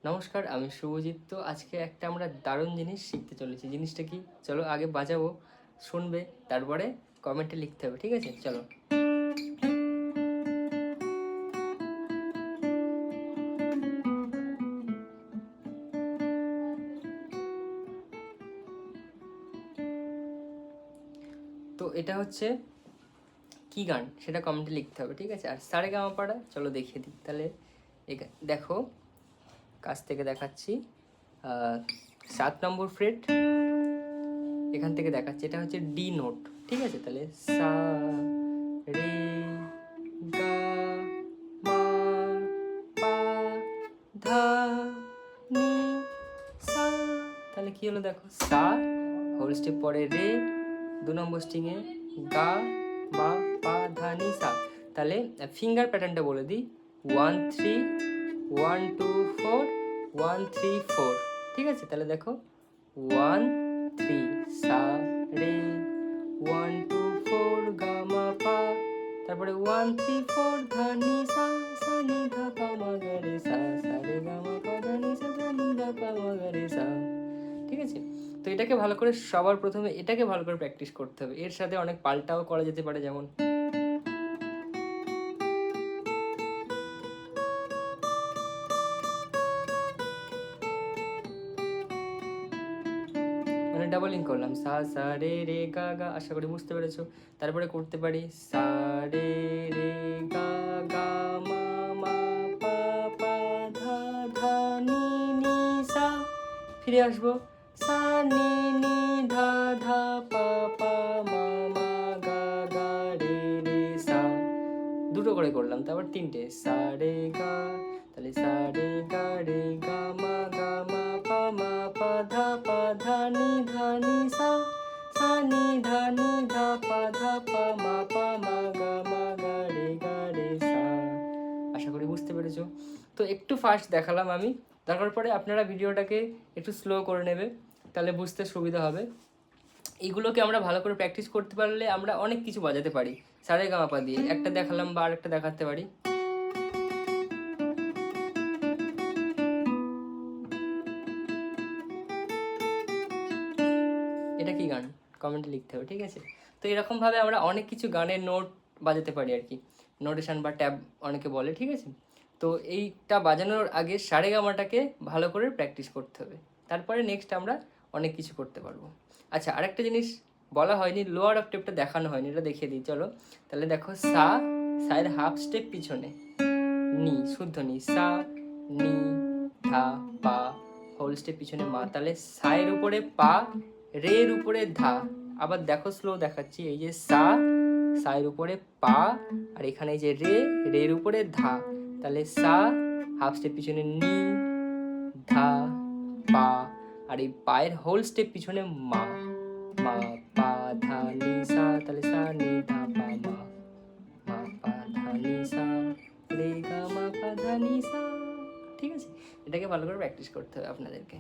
নমস্কার, আমি শুভজিৎ। তো আজকে একটা আমরা দারুণ জিনিস শিখতে চলেছি। জিনিসটা কি? চলো আগে বাজাবো, শুনবে, তারপরে কমেন্টে লিখতে হবে, ঠিক আছে? চলো। তো এটা হচ্ছে কি গান সেটা কমেন্টে লিখতে হবে, ঠিক আছে? আর সারেগামাপাটা চলো দেখিয়ে দিই তাহলে। দেখো, কাছ থেকে দেখাচ্ছি। 7 নম্বর ফ্রেট, এখান থেকে দেখাচ্ছি। এটা হচ্ছে ডি নোট, ঠিক আছে? তাহলে সা রে গা মা পা ধা নি সা। তাহলে কি হলো দেখো, সা হোল স্টেপ, পরে রে 2 নম্বর স্ট্রিংয়ে, গা মা পা ধা নি সা। তাহলে ফিঙ্গার প্যাটার্নটা বলে দিই, 1 3 1 2 4 1 3 4, ঠিক আছে? তাহলে দেখো 1 3 সা রে, 1 2 4 গা মা পা, তারপরে 1 3 4 ধা নি সা, সা নি ধা পা মা গা রে সা, সা রে গা মা পা ধা নি সা, ধা নি ধা পা মা গা রে সা, ঠিক আছে? তো এটাকে ভালো করে, সবার প্রথমে এটাকে ভালো করে প্র্যাকটিস করতে হবে। এর সাথে অনেক পাল্টাও করা যেতে পারে, যেমন মানে ডাবলিং করলাম, সা সা রে রে গা গা। আশা করি বুঝতে পেরেছো। তারপরে করতে পারি সা রে রে গা গা মা মা পা পা ধা ধা নি নি সা। ফিরে আসবো, সা নি নি ধা ধা পা পা মা মা গা গা রে রে সা। দুটো করে করলাম, তারপর 3টে সা রে গা, তাহলে সা রে গা রে গা মা পা মা পা ধা নি সা, সা নি ধা পা মা গা রে সা। আশা করি বুঝতে পেরেছো। তো একটু ফাস্ট দেখালাম আমি, দেখার পরে আপনারা ভিডিওটাকে একটু স্লো করে নেবে, তাহলে বুঝতে সুবিধা হবে। এইগুলোকে আমরা ভালো করে প্র্যাকটিস করতে পারলে আমরা অনেক কিছু বাজাতে পারি সারেগামাপা দিয়ে। একটা দেখালাম বা আরেকটা দেখাতে পারি। এটা কি গান কমেন্টে লিখতে হবে, ঠিক আছে? তো এরকমভাবে আমরা অনেক কিছু গানের নোট বাজাতে পারি আর কি, নোটেশন বা ট্যাব অনেকে বলে, ঠিক আছে? তো এইটা বাজানোর আগে সারেগামাটাকে ভালো করে প্র্যাকটিস করতে হবে, তারপরে নেক্সট আমরা অনেক কিছু করতে পারবো। আচ্ছা, আরেকটা জিনিস বলা হয়নি, লোয়ার অক্টেভটা দেখানো হয়নি, এটা দেখিয়ে দিই চলো। তাহলে দেখো, সা, সায়ের হাফ স্টেপ পিছনে, নি শুদ্ধ নি, সা নি ধা পা হোল স্টেপ পিছনে মা, তাহলে সায়ের উপরে পা, রের উপরে ধা। আবার দেখো, স্লো দেখাচ্ছি, এই যে সা, সায়ের উপরে পা, আর এখানে এই যে রে, রের উপরে ধা। তাহলে সা হাফ স্টেপ পিছনে নি ধা পা, আর এই পায়ের হোল স্টেপ পিছনে মা, মা পা ধা নি সা। তাহলে সা নি ধা পা মা, মা পা ধা নি সা, রে গা মা পা ধা নি সা, ঠিক আছে? এটাকে ভালো করে প্র্যাকটিস করতে হবে আপনাদেরকে।